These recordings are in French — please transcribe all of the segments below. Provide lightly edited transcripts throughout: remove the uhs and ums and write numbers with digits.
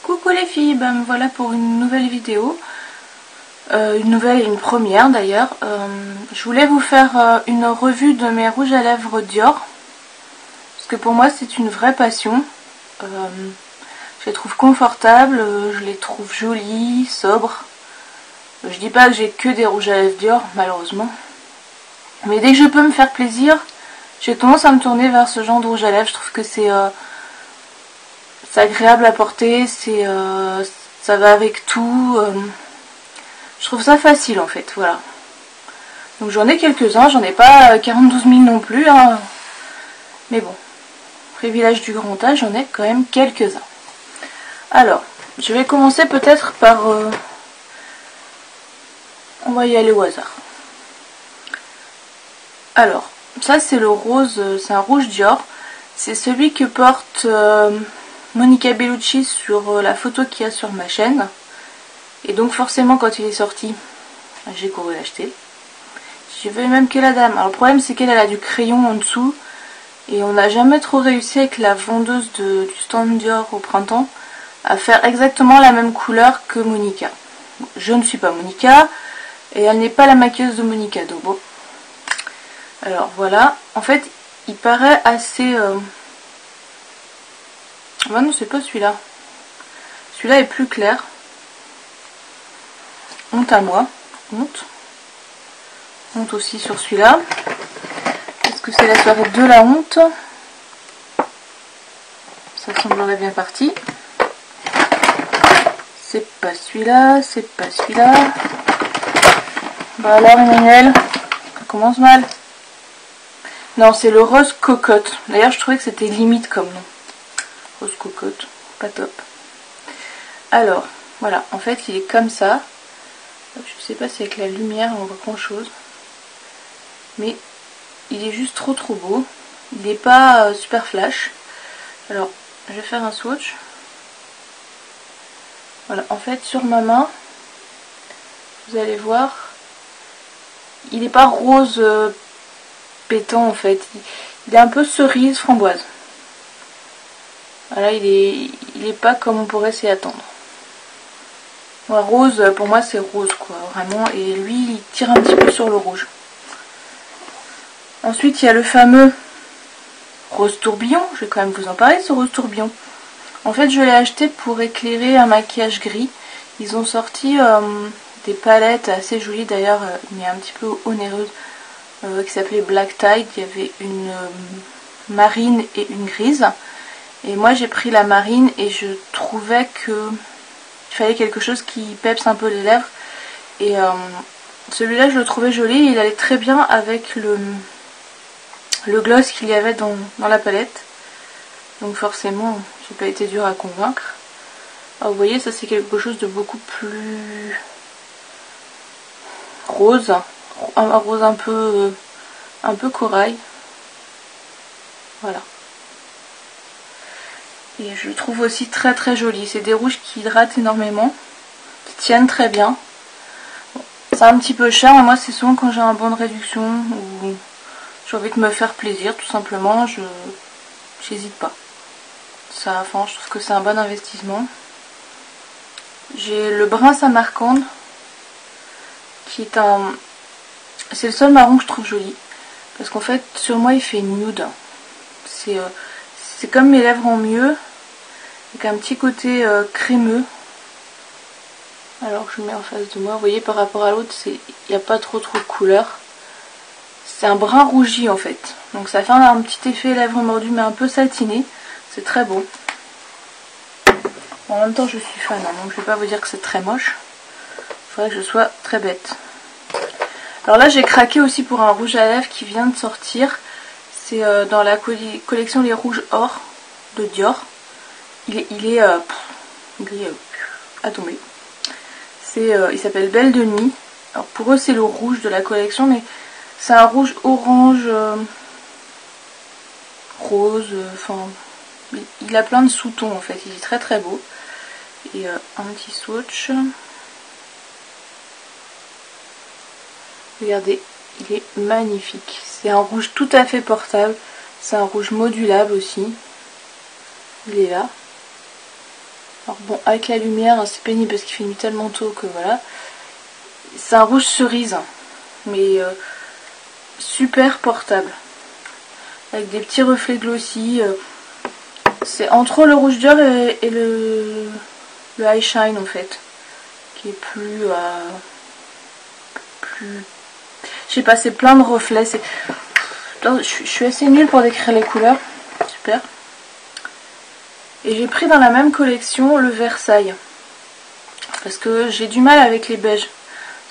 Coucou les filles, ben me voilà pour une nouvelle vidéo, une première d'ailleurs. Je voulais vous faire une revue de mes rouges à lèvres Dior, parce que pour moi c'est une vraie passion. Je les trouve confortables, je les trouve jolies, sobres. Je dis pas que j'ai que des rouges à lèvres Dior, malheureusement. Mais dès que je peux me faire plaisir, j'ai tendance à me tourner vers ce genre de rouge à lèvres. Je trouve que c'est agréable à porter, ça va avec tout. Je trouve ça facile en fait, voilà. Donc j'en ai quelques-uns, j'en ai pas 42 000 non plus, hein. Mais bon, privilège du grand âge, j'en ai quand même quelques-uns. Alors, je vais commencer peut-être par... on va y aller au hasard. Alors, ça c'est le rose, c'est un rouge Dior. C'est celui que porte Monica Bellucci sur la photo qu'il y a sur ma chaîne. Et donc forcément quand il est sorti, j'ai couru l'acheter. J'ai vu même que la dame. Alors le problème c'est qu'elle a du crayon en dessous. Et on n'a jamais trop réussi avec la vendeuse du stand Dior au printemps à faire exactement la même couleur que Monica. Bon, je ne suis pas Monica et elle n'est pas la maquilleuse de Monica. Donc bon. Alors voilà. En fait il paraît assez... Ah non, c'est pas celui-là. Celui-là est plus clair. Honte à moi. Honte. Honte aussi sur celui-là. Est-ce que c'est la soirée de la honte? Ça semblerait bien parti. C'est pas celui-là. C'est pas celui-là. Bah alors Emmanuel, ça commence mal. Non, c'est le rose cocotte. D'ailleurs, je trouvais que c'était limite comme nom. Rose cocotte, pas top. Alors, voilà, en fait, il est comme ça. Je sais pas si avec la lumière on voit grand chose. Mais il est juste trop beau. Il n'est pas super flash. Alors, je vais faire un swatch. Voilà, en fait, sur ma main, vous allez voir, il n'est pas rose pétant en fait. Il est un peu cerise framboise. Voilà, il est pas comme on pourrait s'y attendre. Voilà, rose, pour moi c'est rose quoi, vraiment. Et lui, il tire un petit peu sur le rouge. Ensuite, il y a le fameux rose tourbillon. Je vais quand même vous en parler, ce rose tourbillon. En fait, je l'ai acheté pour éclairer un maquillage gris. Ils ont sorti des palettes assez jolies d'ailleurs, mais un petit peu onéreuses, qui s'appelait Black Tide. Il y avait une marine et une grise. Et moi j'ai pris la marine et je trouvais que il fallait quelque chose qui pepse un peu les lèvres. Et celui-là je le trouvais joli et il allait très bien avec le gloss qu'il y avait dans la palette. Donc forcément j'ai pas été dure à convaincre. Alors vous voyez, ça c'est quelque chose de beaucoup plus rose. Un rose un peu corail. Voilà. Et je le trouve aussi très joli. C'est des rouges qui hydratent énormément, qui tiennent très bien. Bon, c'est un petit peu cher, mais moi c'est souvent quand j'ai un bon de réduction ou j'ai envie de me faire plaisir, tout simplement, j'hésite pas. Ça, enfin, je trouve que c'est un bon investissement. J'ai le brun Samarcande, qui est c'est le seul marron que je trouve joli. Parce qu'en fait, sur moi, il fait nude. C'est comme mes lèvres en mieux, avec un petit côté crémeux. Alors que je mets en face de moi, vous voyez par rapport à l'autre, il n'y a pas trop de couleur. C'est un brun rougi en fait. Donc ça fait un petit effet lèvres mordues mais un peu satiné. C'est très beau. En même temps je suis fan, hein, donc je vais pas vous dire que c'est très moche. Il faudrait que je sois très bête. Alors là j'ai craqué aussi pour un rouge à lèvres qui vient de sortir. C'est dans la collection Les Rouges Or de Dior. Il est à tomber. Il s'appelle Belle de Nuit. Alors pour eux c'est le rouge de la collection, mais c'est un rouge orange, rose, enfin il a plein de sous-tons en fait. Il est très beau. Et un petit swatch. Regardez, il est magnifique. C'est un rouge tout à fait portable. C'est un rouge modulable aussi. Il est là. Alors bon, avec la lumière, c'est pénible parce qu'il fait nuit tellement tôt que voilà. C'est un rouge cerise, mais super portable. Avec des petits reflets glossy. C'est entre le rouge Dior et le High Shine en fait. Qui est plus... je sais pas, c'est plein de reflets. Je suis assez nulle pour décrire les couleurs. Super. Et j'ai pris dans la même collection le Versailles. Parce que j'ai du mal avec les beiges.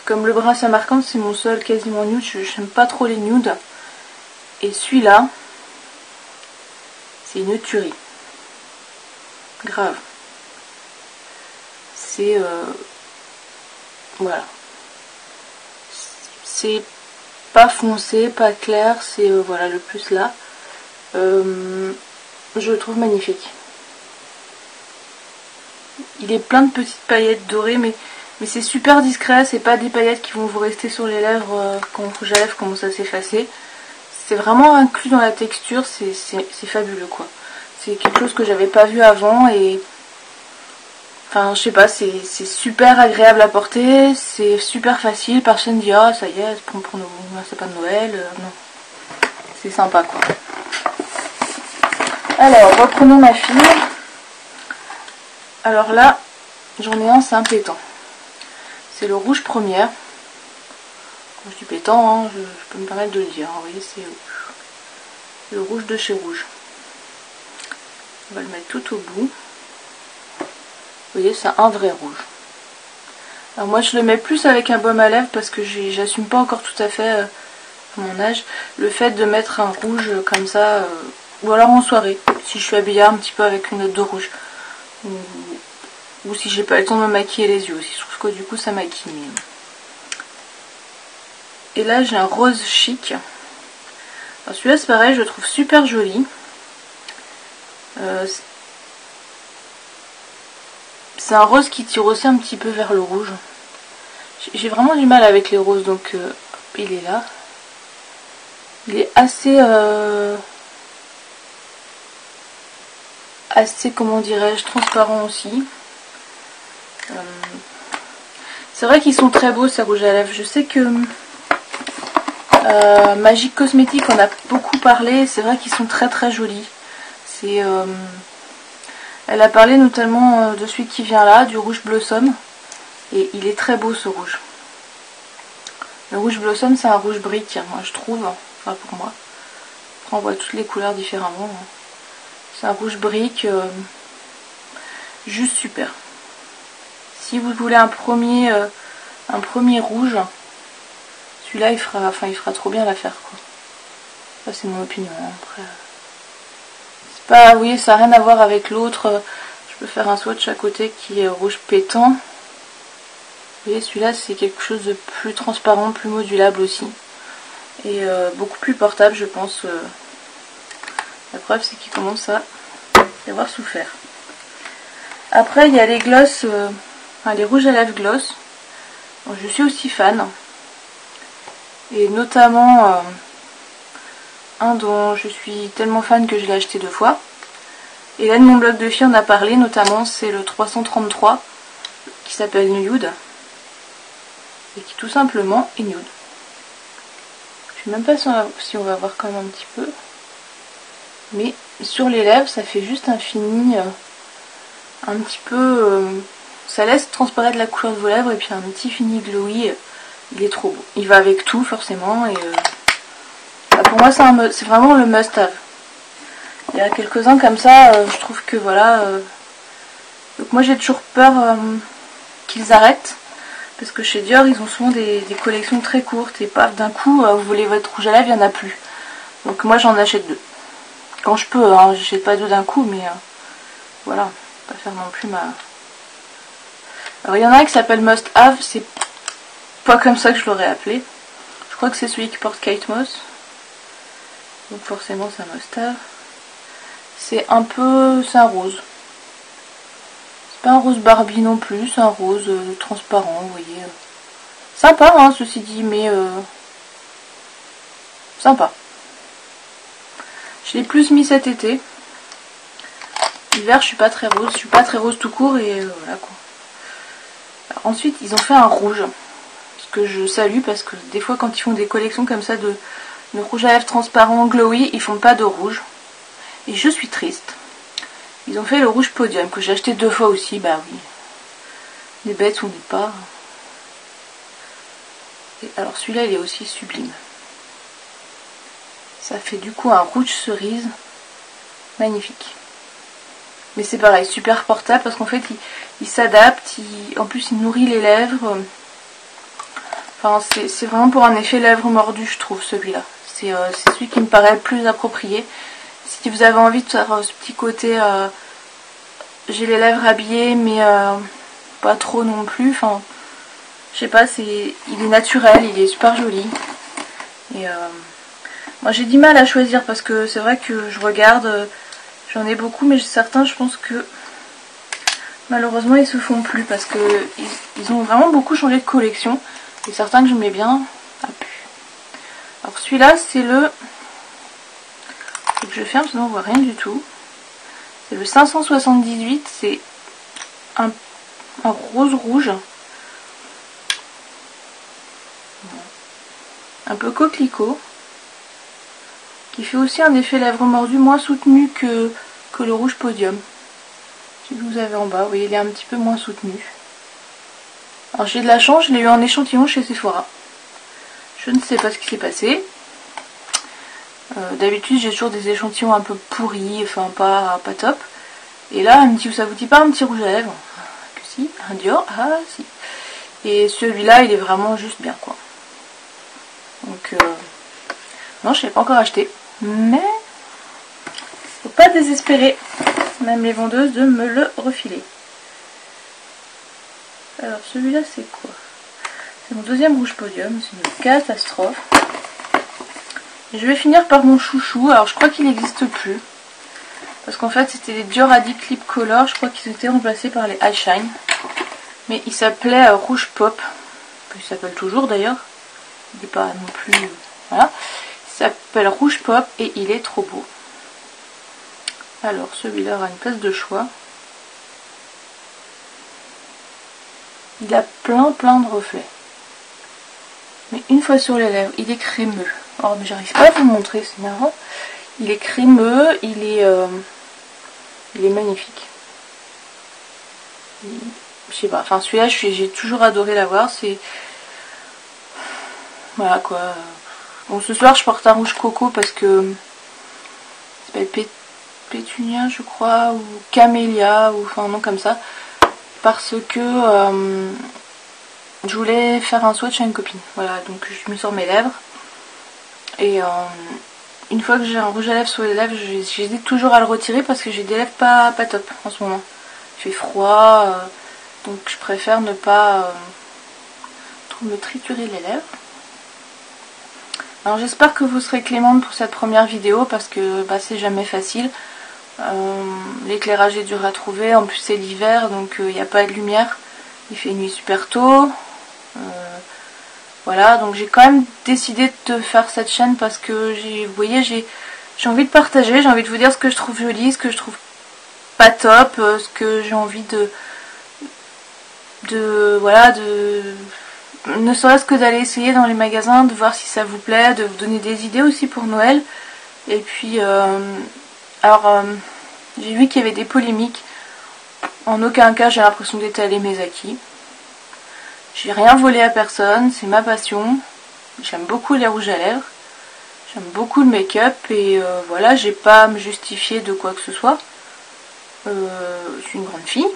Comme le brun Samarcande, c'est mon seul quasiment nude. Je n'aime pas trop les nudes. Et celui-là, c'est une tuerie. Grave. C'est... voilà. C'est pas foncé, pas clair. C'est voilà le plus là. Je le trouve magnifique. Il est plein de petites paillettes dorées, mais c'est super discret. C'est pas des paillettes qui vont vous rester sur les lèvres quand le rouge à lèvres commence à s'effacer. C'est vraiment inclus dans la texture. C'est fabuleux quoi. C'est quelque chose que j'avais pas vu avant et... Enfin, je sais pas, c'est super agréable à porter, c'est super facile, personne dit ah ça y est, c'est pas de Noël, non. C'est sympa quoi. Alors, reprenons ma fille. Alors là, j'en ai un, c'est un pétant. C'est le rouge première. Quand je dis pétant, hein, je peux me permettre de le dire. Vous voyez, c'est le rouge de chez Rouge. On va le mettre tout au bout. Vous voyez, c'est un vrai rouge. Alors moi, je le mets plus avec un baume à lèvres parce que j'assume pas encore tout à fait, à mon âge, le fait de mettre un rouge comme ça, ou alors en soirée, si je suis habillée un petit peu avec une note de rouge. Ou si j'ai pas le temps de me maquiller les yeux aussi. Je trouve que du coup, ça maquille. Et là, j'ai un rose chic. Alors celui-là, c'est pareil, je le trouve super joli. C'est un rose qui tire aussi un petit peu vers le rouge. J'ai vraiment du mal avec les roses, donc il est là. Il est assez, comment dirais-je, transparent aussi. C'est vrai qu'ils sont très beaux ces rouges à lèvres. Je sais que Magic Cosmetics en a beaucoup parlé. C'est vrai qu'ils sont très très jolis. C'est... elle a parlé notamment de celui qui vient là, du rouge Blossom. Et il est très beau ce rouge. Le rouge Blossom, c'est un rouge brique, moi je trouve. Enfin pour moi. Après on voit toutes les couleurs différemment. C'est un rouge brique. Juste super. Si vous voulez un premier rouge, celui-là il fera trop bien l'affaire quoi. Ça c'est mon opinion. Après, c'est pas, vous voyez, ça n'a rien à voir avec l'autre. Je peux faire un swatch à côté qui est rouge pétant. Vous voyez, celui-là c'est quelque chose de plus transparent, plus modulable aussi. Et beaucoup plus portable je pense. La preuve c'est qu'il commence à y avoir souffert. Après il y a les gloss, les rouges à lèvres gloss. Donc, je suis aussi fan. Et notamment un dont je suis tellement fan que je l'ai acheté 2 fois. Et là de mon blog de filles en a parlé, notamment c'est le 333 qui s'appelle Nude. Et qui tout simplement est nude. Je sais même pas si on va voir quand même un petit peu. Mais sur les lèvres ça fait juste un fini un petit peu... ça laisse transparaître la couleur de vos lèvres et puis un petit fini glowy. Il est trop beau. Il va avec tout forcément. Et pour moi c'est vraiment le must have. Il y a quelques-uns comme ça, je trouve que voilà. Donc moi j'ai toujours peur qu'ils arrêtent. Parce que chez Dior ils ont souvent des collections très courtes. Et paf, d'un coup vous voulez votre rouge à lèvres, il n'y en a plus. Donc moi j'en achète 2. Quand je peux, hein, j'achète pas 2 d'un coup, mais voilà. Pas faire non plus ma... Alors il y en a un qui s'appelle Must Have, c'est pas comme ça que je l'aurais appelé. Je crois que c'est celui qui porte Kate Moss. Donc forcément c'est un Must Have. C'est un peu... c'est un rose. C'est pas un rose Barbie non plus, c'est un rose transparent, vous voyez. Sympa hein, ceci dit, mais... sympa. Je l'ai plus mis cet été. L'hiver je suis pas très rose tout court et voilà quoi. Alors, ensuite ils ont fait un rouge, ce que je salue parce que des fois quand ils font des collections comme ça de rouge à lèvres transparent glowy, ils font pas de rouge. Et je suis triste. Ils ont fait le rouge podium que j'ai acheté 2 fois aussi, bah oui. Les bêtes on n'est pas. Et alors celui-là il est aussi sublime. Ça fait du coup un rouge cerise magnifique. Mais c'est pareil, super portable parce qu'en fait il s'adapte, en plus il nourrit les lèvres. Enfin c'est vraiment pour un effet lèvres mordues je trouve celui-là. C'est celui qui me paraît le plus approprié. Si vous avez envie de faire ce petit côté, j'ai les lèvres habillées mais pas trop non plus. Enfin, je sais pas, il est naturel, il est super joli. Et moi j'ai du mal à choisir parce que c'est vrai que je regarde, j'en ai beaucoup mais certains je pense que malheureusement ils se font plus parce que ils ont vraiment beaucoup changé de collection. Et certains que j'aimais bien, a pu. Alors celui-là c'est le... Faut que je ferme sinon on voit rien du tout. C'est le 578, c'est un rose rouge. Un peu coquelicot. Qui fait aussi un effet lèvres mordues moins soutenu que le rouge podium. Si vous avez en bas, vous voyez il est un petit peu moins soutenu. Alors j'ai de la chance, je l'ai eu en échantillon chez Sephora. Je ne sais pas ce qui s'est passé. D'habitude j'ai toujours des échantillons un peu pourris, enfin pas top. Et là elle me dit, ça vous dit pas un petit rouge à lèvres? Que si, un Dior, ah si. Et celui-là il est vraiment juste bien quoi. Donc non je ne l'ai pas encore acheté. Mais faut pas désespérer, même les vendeuses, de me le refiler. Alors celui-là c'est quoi? C'est mon deuxième rouge podium, c'est une catastrophe. Je vais finir par mon chouchou, alors je crois qu'il n'existe plus. Parce qu'en fait c'était les Dior Addict Clip Color, je crois qu'ils ont été remplacés par les High Shine. Mais il s'appelait Rouge Pop, il s'appelle toujours d'ailleurs. Il n'est pas non plus... Voilà. Il s'appelle Rouge Pop et il est trop beau. Alors celui-là aura une place de choix. Il a plein de reflets. Mais une fois sur les lèvres, il est crémeux. Oh mais j'arrive pas à vous le montrer, c'est marrant. Il est crémeux, il est magnifique. Je sais pas, enfin celui-là j'ai toujours adoré l'avoir, c'est... Voilà quoi. Bon ce soir je porte un rouge coco parce que... Ça s'appelle Pétunia je crois, ou Camélia, ou enfin un nom comme ça. Parce que je voulais faire un swatch à une copine. Voilà, donc je me sors mes lèvres. Et une fois que j'ai un rouge à lèvres sur les lèvres, j'hésite toujours à le retirer parce que j'ai des lèvres pas top en ce moment. Il fait froid, donc je préfère ne pas trop me triturer les lèvres. Alors j'espère que vous serez clémente pour cette première vidéo parce que bah, c'est jamais facile. L'éclairage est dur à trouver, en plus c'est l'hiver donc il n'y a pas de lumière, il fait nuit super tôt. Voilà, donc j'ai quand même décidé de faire cette chaîne parce que vous voyez, j'ai envie de partager, j'ai envie de vous dire ce que je trouve joli, ce que je trouve pas top, ce que j'ai envie voilà, ne serait-ce que d'aller essayer dans les magasins, de voir si ça vous plaît, de vous donner des idées aussi pour Noël. Et puis, j'ai vu qu'il y avait des polémiques. En aucun cas j'ai l'impression d'étaler mes acquis. J'ai rien volé à personne, c'est ma passion. J'aime beaucoup les rouges à lèvres. J'aime beaucoup le make-up et voilà, j'ai pas à me justifier de quoi que ce soit. Je suis une grande fille.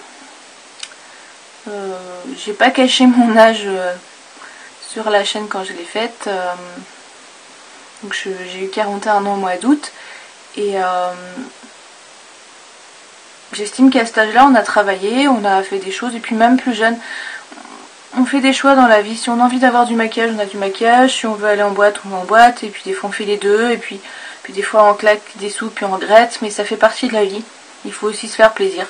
J'ai pas caché mon âge sur la chaîne quand je l'ai faite. Donc j'ai eu 41 ans au mois d'août. Et j'estime qu'à cet âge-là, on a travaillé, on a fait des choses. Et puis même plus jeune, on fait des choix dans la vie. Si on a envie d'avoir du maquillage, on a du maquillage. Si on veut aller en boîte, on va en boîte. Et puis des fois on fait les deux. Et puis des fois on claque des sous puis on regrette. Mais ça fait partie de la vie. Il faut aussi se faire plaisir.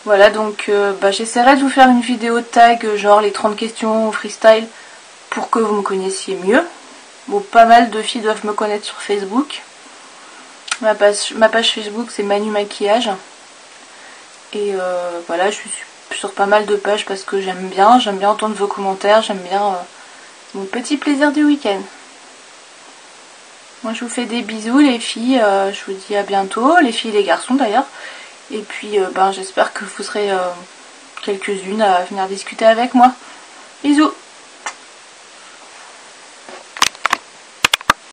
Voilà, donc j'essaierai de vous faire une vidéo de tag, genre les 30 questions au freestyle, pour que vous me connaissiez mieux. Bon, pas mal de filles doivent me connaître sur Facebook. Ma page Facebook c'est Manu Maquillage. Et voilà, je suis sur pas mal de pages parce que j'aime bien entendre vos commentaires, j'aime bien mon petit plaisir du week-end. Moi je vous fais des bisous les filles, je vous dis à bientôt, les filles et les garçons d'ailleurs. Et puis j'espère que vous serez quelques-unes à venir discuter avec moi. Bisous!